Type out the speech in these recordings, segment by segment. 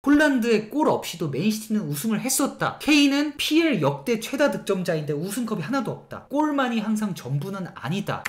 홀란드의 골 없이도 맨시티는 우승을 했었다. 케인은 PL 역대 최다 득점자인데 우승컵이 하나도 없다. 골만이 항상 전부는 아니다.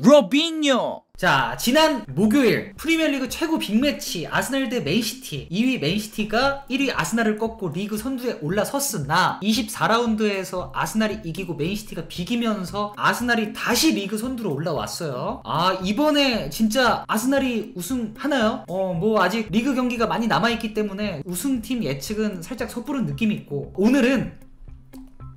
로빈요. 자, 지난 목요일 프리미어리그 최고 빅매치 아스날 대 맨시티. 2위 맨시티가 1위 아스날을 꺾고 리그 선두에 올라섰으나 24라운드에서 아스날이 이기고 맨시티가 비기면서 아스날이 다시 리그 선두로 올라왔어요. 아, 이번에 진짜 아스날이 우승하나요? 뭐 아직 리그 경기가 많이 남아있기 때문에 우승팀 예측은 살짝 섣부른 느낌이 있고, 오늘은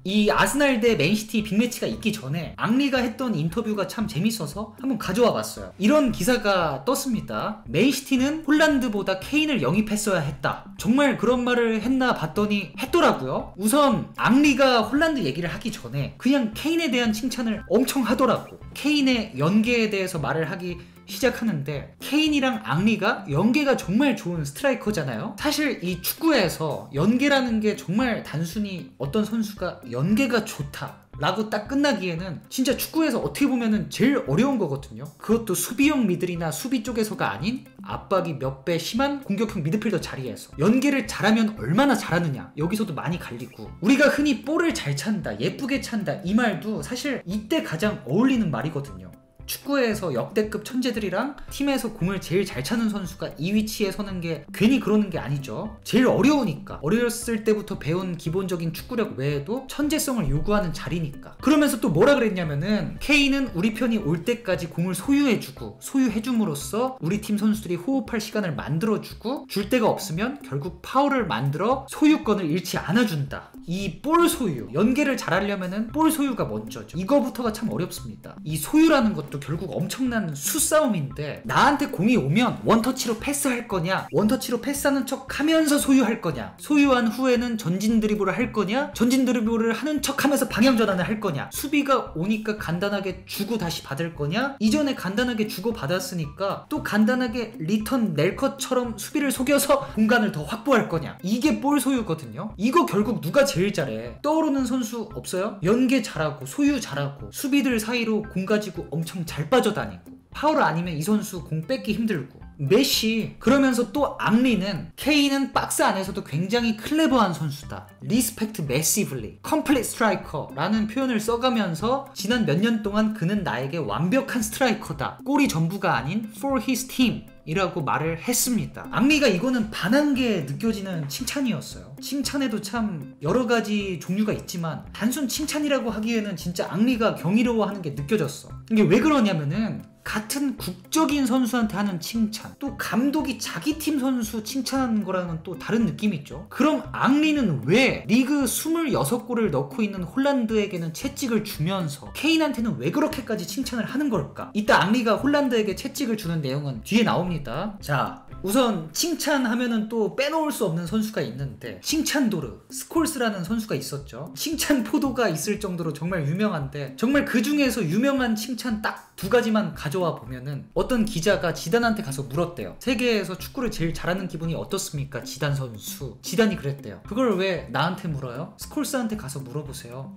이 아스날 대 맨시티 빅매치가 있기 전에 앙리가 했던 인터뷰가 참 재밌어서 한번 가져와 봤어요. 이런 기사가 떴습니다. 맨시티는 홀란드보다 케인을 영입했어야 했다. 정말 그런 말을 했나 봤더니 했더라고요. 우선 앙리가 홀란드 얘기를 하기 전에 그냥 케인에 대한 칭찬을 엄청 하더라고. 케인의 연계에 대해서 말을 하기 시작하는데, 케인이랑 앙리가 연계가 정말 좋은 스트라이커잖아요. 사실 이 축구에서 연계라는 게 정말 단순히 어떤 선수가 연계가 좋다 라고 딱 끝나기에는 진짜 축구에서 어떻게 보면은 제일 어려운 거거든요. 그것도 수비형 미들이나 수비 쪽에서가 아닌 압박이 몇 배 심한 공격형 미드필더 자리에서 연계를 잘하면 얼마나 잘하느냐, 여기서도 많이 갈리고, 우리가 흔히 볼을 잘 찬다, 예쁘게 찬다, 이 말도 사실 이때 가장 어울리는 말이거든요. 축구에서 역대급 천재들이랑 팀에서 공을 제일 잘 차는 선수가 이 위치에 서는 게 괜히 그러는 게 아니죠. 제일 어려우니까. 어렸을 때부터 배운 기본적인 축구력 외에도 천재성을 요구하는 자리니까. 그러면서 또 뭐라 그랬냐면은, 케인은 우리 편이 올 때까지 공을 소유해주고, 소유해줌으로써 우리 팀 선수들이 호흡할 시간을 만들어주고, 줄 데가 없으면 결국 파울을 만들어 소유권을 잃지 않아준다. 이 볼 소유, 연계를 잘하려면은 볼 소유가 먼저죠. 이거부터가 참 어렵습니다. 이 소유라는 것도 결국 엄청난 수싸움인데, 나한테 공이 오면 원터치로 패스할 거냐, 원터치로 패스하는 척 하면서 소유할 거냐, 소유한 후에는 전진 드리블을 할 거냐, 전진 드리블을 하는 척 하면서 방향 전환을 할 거냐, 수비가 오니까 간단하게 주고 다시 받을 거냐, 이전에 간단하게 주고 받았으니까 또 간단하게 리턴 낼 것처럼 수비를 속여서 공간을 더 확보할 거냐, 이게 볼 소유거든요. 이거 결국 누가 제일 잘해? 떠오르는 선수 없어요? 연계 잘하고 소유 잘하고 수비들 사이로 공 가지고 엄청 잘 빠져다니고, 파울 아니면 이 선수 공 뺏기 힘들고, 메시. 그러면서 또 앙리는, 케인은 박스 안에서도 굉장히 클레버한 선수다, 리스펙트 매시블리, 컴플릿 스트라이커 라는 표현을 써가면서 지난 몇 년 동안 그는 나에게 완벽한 스트라이커다, 골이 전부가 아닌 for his team 이라고 말을 했습니다. 앙리가 이거는 반한 게 느껴지는 칭찬이었어요. 칭찬에도 참 여러가지 종류가 있지만 단순 칭찬이라고 하기에는 진짜 앙리가 경이로워하는 게 느껴졌어. 이게 왜 그러냐면은, 같은 국적인 선수한테 하는 칭찬, 또 감독이 자기 팀 선수 칭찬하는 거랑은 또 다른 느낌이 있죠. 그럼 앙리는 왜 리그 26골을 넣고 있는 홀란드에게는 채찍을 주면서 케인한테는 왜 그렇게까지 칭찬을 하는 걸까? 이따 앙리가 홀란드에게 채찍을 주는 내용은 뒤에 나옵니다. 자, 우선 칭찬하면은 또 빼놓을 수 없는 선수가 있는데, 칭찬도르, 스콜스라는 선수가 있었죠. 칭찬 포도가 있을 정도로 정말 유명한데, 정말 그 중에서 유명한 칭찬 딱 두 가지만 가져와 보면은, 어떤 기자가 지단한테 가서 물었대요. 세계에서 축구를 제일 잘하는 기분이 어떻습니까, 지단 선수? 지단이 그랬대요. 그걸 왜 나한테 물어요? 스콜스한테 가서 물어보세요.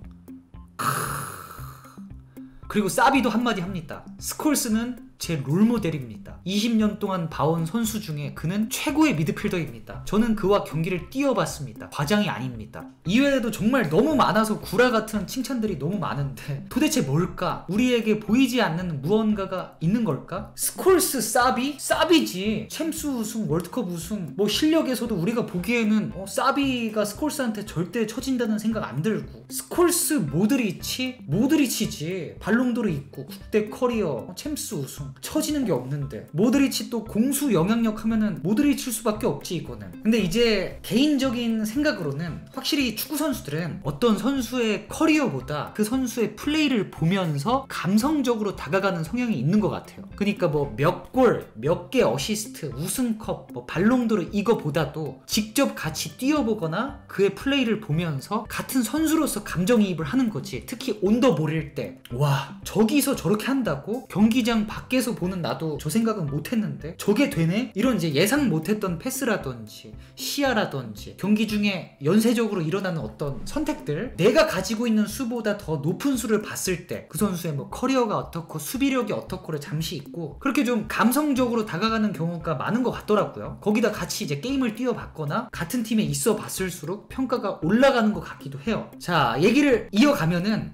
그리고 사비도 한마디 합니다. 스콜스는 제 롤모델입니다. 20년 동안 봐온 선수 중에 그는 최고의 미드필더입니다. 저는 그와 경기를 뛰어봤습니다. 과장이 아닙니다. 이외에도 정말 너무 많아서 구라 같은 칭찬들이 너무 많은데, 도대체 뭘까? 우리에게 보이지 않는 무언가가 있는 걸까? 스콜스, 사비? 사비지. 챔스 우승, 월드컵 우승, 뭐 실력에서도 우리가 보기에는 사비가 스콜스한테 절대 처진다는 생각 안 들고, 스콜스, 모드리치? 모드리치지. 발롱도르 있고 국대 커리어, 챔스 우승, 처지는 게 없는데. 모드리치 또 공수 영향력 하면은 모드리치일 수밖에 없지 이거는. 근데 이제 개인적인 생각으로는 확실히 축구 선수들은 어떤 선수의 커리어보다 그 선수의 플레이를 보면서 감성적으로 다가가는 성향이 있는 것 같아요. 그러니까 뭐 몇 골, 몇 개 어시스트, 우승컵, 뭐 발롱도르 이거보다도 직접 같이 뛰어보거나 그의 플레이를 보면서 같은 선수로서 감정이입을 하는 거지. 특히 온더볼일 때, 와, 저기서 저렇게 한다고? 경기장 밖에 밖에서 보는 나도 저 생각은 못했는데 저게 되네? 이런 이제 예상 못했던 패스라든지 시야라든지 경기 중에 연쇄적으로 일어나는 어떤 선택들, 내가 가지고 있는 수보다 더 높은 수를 봤을 때 그 선수의 뭐 커리어가 어떻고 수비력이 어떻고를 잠시 잊고 그렇게 좀 감성적으로 다가가는 경우가 많은 것 같더라고요. 거기다 같이 이제 게임을 뛰어봤거나 같은 팀에 있어 봤을수록 평가가 올라가는 것 같기도 해요. 자, 얘기를 이어가면은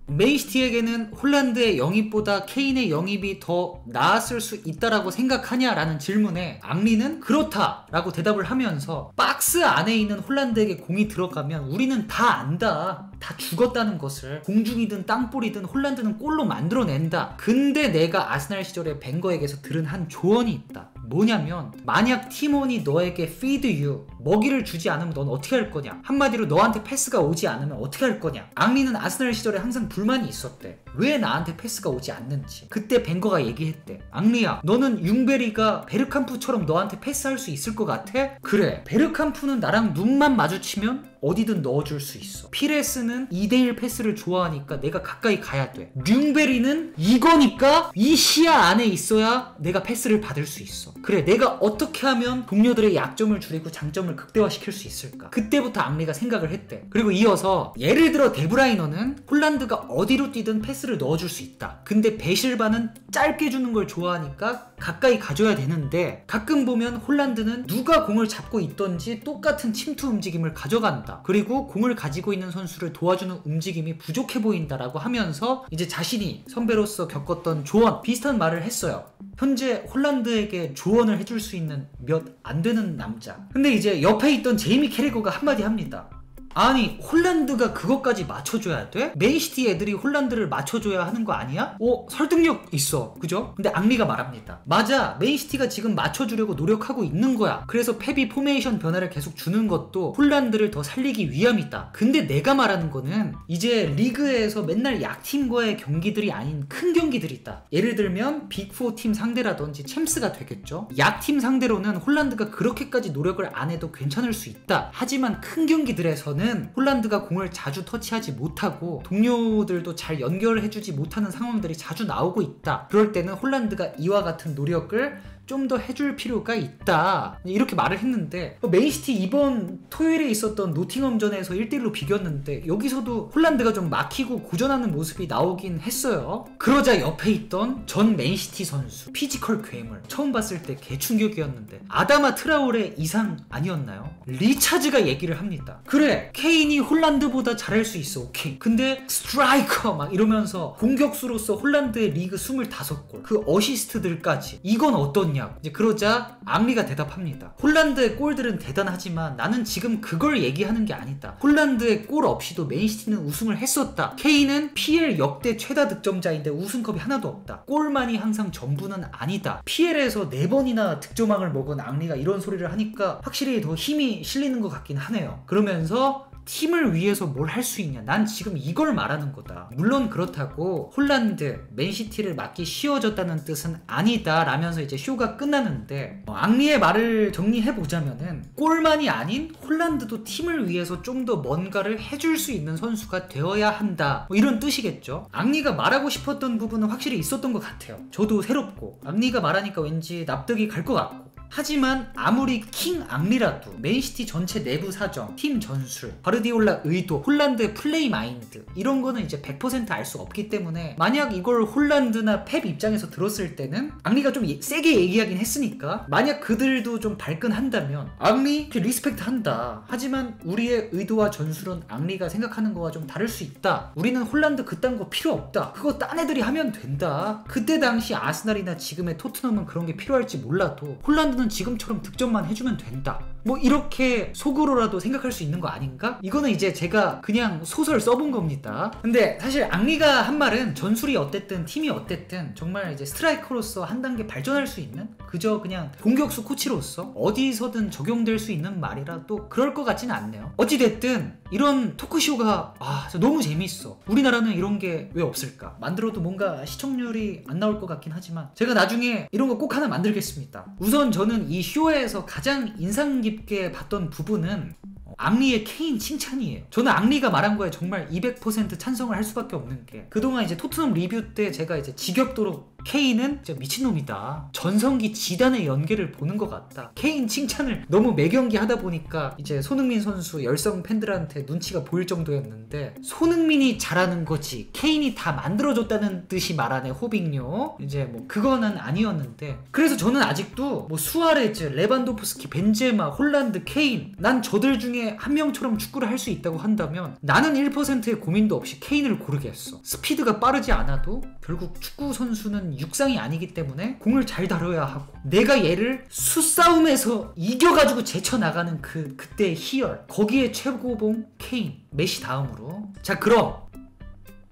맨시티에게는 홀란드의 영입보다 케인의 영입이 더 나았을 수 있다라고 생각하냐라는 질문에 앙리는 그렇다라고 대답을 하면서 박스 안에 있는 홀란드에게 공이 들어가면 우리는 다 안다. 다 죽었다는 것을. 공중이든 땅볼이든 홀란드는 골로 만들어낸다. 근데 내가 아스날 시절에 벵거에게서 들은 한 조언이 있다. 뭐냐면 만약 팀원이 너에게 feed you, 먹이를 주지 않으면 넌 어떻게 할 거냐, 한마디로 너한테 패스가 오지 않으면 어떻게 할 거냐. 앙리는 아스날 시절에 항상 불만이 있었대. 왜 나한테 패스가 오지 않는지. 그때 벵거가 얘기했대. 앙리야, 너는 융베리가 베르캄프처럼 너한테 패스할 수 있을 것 같아? 그래, 베르캄프는 나랑 눈만 마주치면 어디든 넣어줄 수 있어. 피레스는 2대1 패스를 좋아하니까 내가 가까이 가야 돼. 뮴베리는 이거니까 이 시야 안에 있어야 내가 패스를 받을 수 있어. 그래, 내가 어떻게 하면 동료들의 약점을 줄이고 장점을 극대화시킬 수 있을까? 그때부터 앙리가 생각을 했대. 그리고 이어서 예를 들어 데브라이너는 홀란드가 어디로 뛰든 패스를 넣어줄 수 있다. 근데 베실바는 짧게 주는 걸 좋아하니까 가까이 가줘야 되는데 가끔 보면 홀란드는 누가 공을 잡고 있던지 똑같은 침투 움직임을 가져간다. 그리고 공을 가지고 있는 선수를 도와주는 움직임이 부족해 보인다라고 하면서 이제 자신이 선배로서 겪었던 조언, 비슷한 말을 했어요. 현재 홀란드에게 조언을 해줄 수 있는 몇 안 되는 남자. 근데 이제 옆에 있던 제이미 캐리거가 한마디 합니다. 아니, 홀란드가 그것까지 맞춰줘야 돼? 맨시티 애들이 홀란드를 맞춰줘야 하는 거 아니야? 설득력 있어. 그죠? 근데 앙리가 말합니다. 맞아, 맨시티가 지금 맞춰주려고 노력하고 있는 거야. 그래서 펩이 포메이션 변화를 계속 주는 것도 홀란드를 더 살리기 위함이다. 근데 내가 말하는 거는 이제 리그에서 맨날 약팀과의 경기들이 아닌 큰 경기들이 있다. 예를 들면 빅4 팀 상대라든지 챔스가 되겠죠. 약팀 상대로는 홀란드가 그렇게까지 노력을 안 해도 괜찮을 수 있다. 하지만 큰 경기들에서는 홀란드가 공을 자주 터치하지 못하고 동료들도 잘 연결해주지 못하는 상황들이 자주 나오고 있다. 그럴 때는 홀란드가 이와 같은 노력을 좀 더 해줄 필요가 있다. 이렇게 말을 했는데 맨시티 이번 토요일에 있었던 노팅엄전에서 1대1로 비겼는데 여기서도 홀란드가 좀 막히고 고전하는 모습이 나오긴 했어요. 그러자 옆에 있던 전 맨시티 선수 피지컬 괴물, 처음 봤을 때 개충격이었는데 아다마 트라오레 이상 아니었나요? 리차즈가 얘기를 합니다. 그래, 케인이 홀란드보다 잘할 수 있어. 오케이. 근데 스트라이커 막 이러면서 공격수로서 홀란드의 리그 25골, 그 어시스트들까지, 이건 어떤 이제 그러자 앙리가 대답합니다. 홀란드의 골들은 대단하지만 나는 지금 그걸 얘기하는 게 아니다. 홀란드의 골 없이도 맨시티는 우승을 했었다. 케인은 PL 역대 최다 득점자인데 우승컵이 하나도 없다. 골만이 항상 전부는 아니다. PL에서 4번이나 득점왕을 먹은 앙리가 이런 소리를 하니까 확실히 더 힘이 실리는 것 같긴 하네요. 그러면서 팀을 위해서 뭘 할 수 있냐, 난 지금 이걸 말하는 거다. 물론 그렇다고 홀란드, 맨시티를 막기 쉬워졌다는 뜻은 아니다 라면서 이제 쇼가 끝나는데 앙리의 말을 정리해보자면은 골만이 아닌 홀란드도 팀을 위해서 좀 더 뭔가를 해줄 수 있는 선수가 되어야 한다, 이런 뜻이겠죠. 앙리가 말하고 싶었던 부분은 확실히 있었던 것 같아요. 저도 새롭고 앙리가 말하니까 왠지 납득이 갈 것 같고. 하지만 아무리 킹 앙리라도 맨시티 전체 내부 사정, 팀 전술, 바르디올라 의도, 홀란드의 플레이 마인드, 이런 거는 이제 100% 알 수 없기 때문에 만약 이걸 홀란드나 펩 입장에서 들었을 때는 앙리가 좀 세게 얘기하긴 했으니까 만약 그들도 좀 발끈한다면 앙리 리스펙트 한다. 하지만 우리의 의도와 전술은 앙리가 생각하는 거와 좀 다를 수 있다. 우리는 홀란드 그딴 거 필요 없다. 그거 딴 애들이 하면 된다. 그때 당시 아스날이나 지금의 토트넘은 그런 게 필요할지 몰라도 홀란드는 지금처럼 득점만 해주면 된다. 뭐 이렇게 속으로라도 생각할 수 있는 거 아닌가? 이거는 이제 제가 그냥 소설 써본 겁니다. 근데 사실 앙리가 한 말은 전술이 어땠든 팀이 어땠든 정말 이제 스트라이커로서 한 단계 발전할 수 있는, 그저 그냥 공격수 코치로서 어디서든 적용될 수 있는 말이라 또 그럴 것 같지는 않네요. 어찌됐든 이런 토크쇼가 너무 재밌어. 우리나라는 이런 게 왜 없을까? 만들어도 뭔가 시청률이 안 나올 것 같긴 하지만 제가 나중에 이런 거 꼭 하나 만들겠습니다. 우선 저는 이 쇼에서 가장 인상 깊게 봤던 부분은 앙리의 케인 칭찬이에요. 저는 앙리가 말한 거에 정말 200% 찬성을 할 수밖에 없는 게, 그동안 이제 토트넘 리뷰 때 제가 이제 지겹도록 케인은 진짜 미친놈이다. 전성기 지단의 연계를 보는 것 같다. 케인 칭찬을 너무 매경기 하다 보니까 이제 손흥민 선수 열성 팬들한테 눈치가 보일 정도였는데, 손흥민이 잘하는 거지 케인이 다 만들어줬다는 듯이 말하네 호빙요. 이제 뭐 그거는 아니었는데, 그래서 저는 아직도 뭐 수아레즈, 레반도프스키, 벤제마, 홀란드, 케인, 난 저들 중에 한 명처럼 축구를 할 수 있다고 한다면 나는 1%의 고민도 없이 케인을 고르겠어. 스피드가 빠르지 않아도 결국 축구 선수는 육상이 아니기 때문에 공을 잘 다뤄야 하고, 내가 얘를 수싸움에서 이겨가지고 제쳐나가는 그때의 희열, 거기에 최고봉 케인, 메시 다음으로. 자, 그럼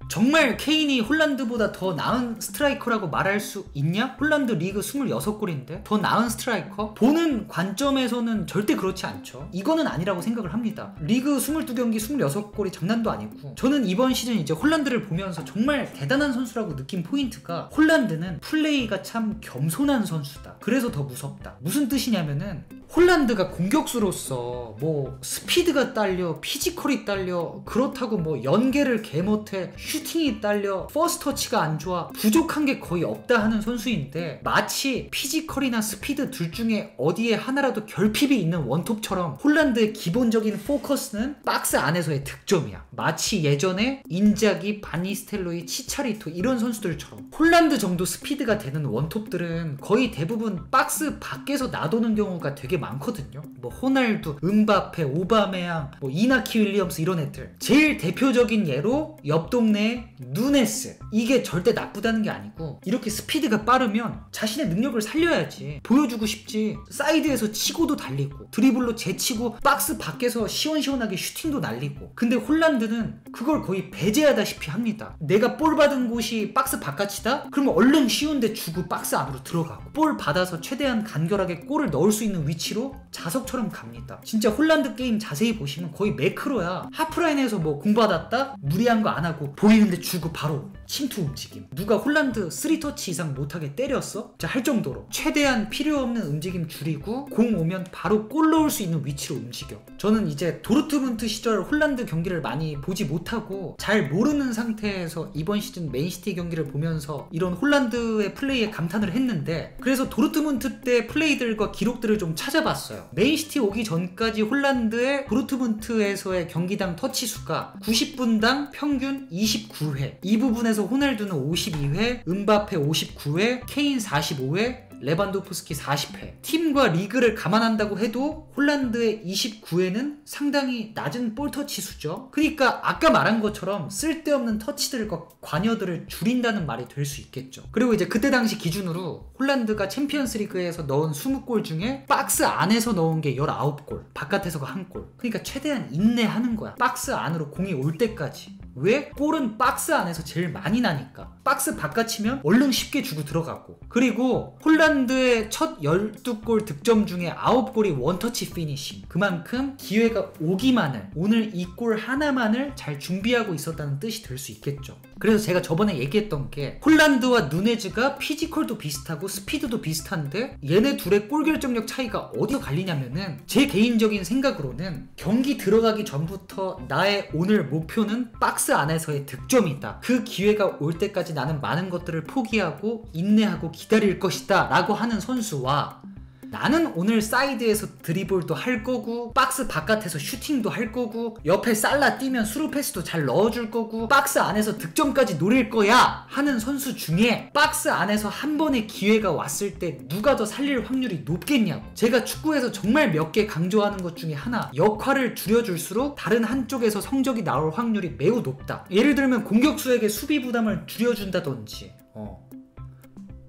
정말 케인이 홀란드보다 더 나은 스트라이커라고 말할 수 있냐? 홀란드 리그 26골인데 더 나은 스트라이커? 보는 관점에서는 절대 그렇지 않죠. 이거는 아니라고 생각을 합니다. 리그 22경기 26골이 장난도 아니고, 저는 이번 시즌 이제 홀란드를 보면서 정말 대단한 선수라고 느낀 포인트가, 홀란드는 플레이가 참 겸손한 선수다. 그래서 더 무섭다. 무슨 뜻이냐면은 홀란드가 공격수로서 뭐 스피드가 딸려, 피지컬이 딸려, 그렇다고 뭐 연계를 개 못해, 슈팅이 딸려, 퍼스트 터치가 안 좋아, 부족한 게 거의 없다 하는 선수인데, 마치 피지컬이나 스피드 둘 중에 어디에 하나라도 결핍이 있는 원톱처럼 홀란드의 기본적인 포커스는 박스 안에서의 득점이야. 마치 예전에 인자기, 바니스텔로이, 치차리토 이런 선수들처럼. 홀란드 정도 스피드가 되는 원톱들은 거의 대부분 박스 밖에서 놔두는 경우가 되게 많거든요. 뭐 호날두, 음바페, 오바메양, 뭐 이나키 윌리엄스 이런 애들. 제일 대표적인 예로 옆 동네 누네스. 이게 절대 나쁘다는 게 아니고, 이렇게 스피드가 빠르면 자신의 능력을 살려야지. 보여주고 싶지. 사이드에서 치고도 달리고, 드리블로 제치고, 박스 밖에서 시원시원하게 슈팅도 날리고. 근데 홀란드는 그걸 거의 배제하다시피 합니다. 내가 볼 받은 곳이 박스 바깥이다? 그러면 얼른 쉬운데 주고 박스 안으로 들어가고, 볼 받아서 최대한 간결하게 골을 넣을 수 있는 위치로 자석처럼 갑니다. 진짜 홀란드 게임 자세히 보시면 거의 매크로야. 하프라인에서 뭐 공 받았다? 무리한 거 안 하고 보이는데 주고 바로 침투 움직임. 누가 홀란드 3터치 이상 못하게 때렸어? 자, 할 정도로 최대한 필요 없는 움직임 줄이고, 공 오면 바로 골 넣을 수 있는 위치로 움직여. 저는 이제 도르트문트 시절 홀란드 경기를 많이 보지 못하고 잘 모르는 상태에서 이번 시즌 맨시티 경기를 보면서 이런 홀란드의 플레이에 감탄을 했는데, 그래서 도르트문트 때 플레이들과 기록들을 좀 찾아봤어요. 맨시티 오기 전까지 홀란드의 도르트문트에서의 경기당 터치 수가 90분당 평균 29회. 이 부분에서 호날두는 52회, 음바페 59회, 케인 45회, 레반도프스키 40회. 팀과 리그를 감안한다고 해도 홀란드의 29회는 상당히 낮은 볼 터치 수죠. 그러니까 아까 말한 것처럼 쓸데없는 터치들과 관여들을 줄인다는 말이 될 수 있겠죠. 그리고 이제 그때 당시 기준으로 홀란드가 챔피언스 리그에서 넣은 20골 중에 박스 안에서 넣은 게 19골, 바깥에서가 1골. 그러니까 최대한 인내하는 거야. 박스 안으로 공이 올 때까지. 왜? 볼은 박스 안에서 제일 많이 나니까. 박스 바깥이면 얼른 쉽게 주고 들어가고. 그리고 홀란드의 첫 12골 득점 중에 9골이 원터치 피니싱. 그만큼 기회가 오기만을, 오늘 이 골 하나만을 잘 준비하고 있었다는 뜻이 될 수 있겠죠. 그래서 제가 저번에 얘기했던 게, 홀란드와 누네즈가 피지컬도 비슷하고 스피드도 비슷한데 얘네 둘의 골 결정력 차이가 어디서 갈리냐면은, 제 개인적인 생각으로는 경기 들어가기 전부터 나의 오늘 목표는 박스 안에서의 득점이다. 그 기회가 올 때까지 나는 많은 것들을 포기하고 인내하고 기다릴 것이다 라고 하는 선수와, 나는 오늘 사이드에서 드리블도 할 거고, 박스 바깥에서 슈팅도 할 거고, 옆에 살라 뛰면 스루 패스도 잘 넣어줄 거고, 박스 안에서 득점까지 노릴 거야 하는 선수 중에, 박스 안에서 한 번의 기회가 왔을 때 누가 더 살릴 확률이 높겠냐고. 제가 축구에서 정말 몇 개 강조하는 것 중에 하나, 역할을 줄여줄수록 다른 한쪽에서 성적이 나올 확률이 매우 높다. 예를 들면 공격수에게 수비 부담을 줄여준다든지.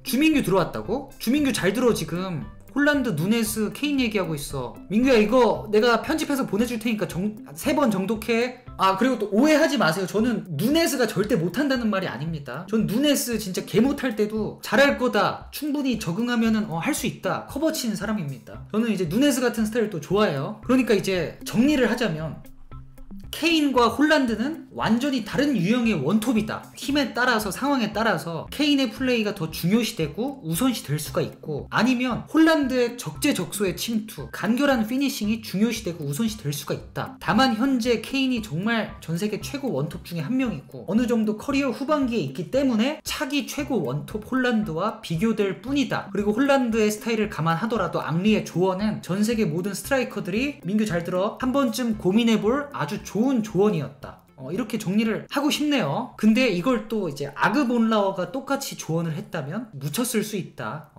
주민규 들어왔다고? 주민규 잘 들어. 지금 홀란드, 누네스, 케인 얘기하고 있어. 민규야, 이거 내가 편집해서 보내줄 테니까 3번 정독해. 아, 그리고 또 오해하지 마세요. 저는 누네스가 절대 못한다는 말이 아닙니다. 전 누네스 진짜 개 못할 때도 잘할 거다, 충분히 적응하면은 할 수 있다, 커버 치는 사람입니다. 저는 이제 누네스 같은 스타일 또 좋아해요. 그러니까 이제 정리를 하자면, 케인과 홀란드는 완전히 다른 유형의 원톱이다. 팀에 따라서 상황에 따라서 케인의 플레이가 더 중요시되고 우선시될 수가 있고, 아니면 홀란드의 적재적소의 침투, 간결한 피니싱이 중요시되고 우선시될 수가 있다. 다만 현재 케인이 정말 전세계 최고 원톱 중에 한 명이고 어느 정도 커리어 후반기에 있기 때문에 차기 최고 원톱 홀란드와 비교될 뿐이다. 그리고 홀란드의 스타일을 감안하더라도 앙리의 조언은 전세계 모든 스트라이커들이, 민규 잘 들어, 한 번쯤 고민해볼 아주 좋은 조언이었다. 이렇게 정리를 하고 싶네요. 근데 이걸 또 이제 아그본라어가 똑같이 조언을 했다면 묻혔을 수 있다.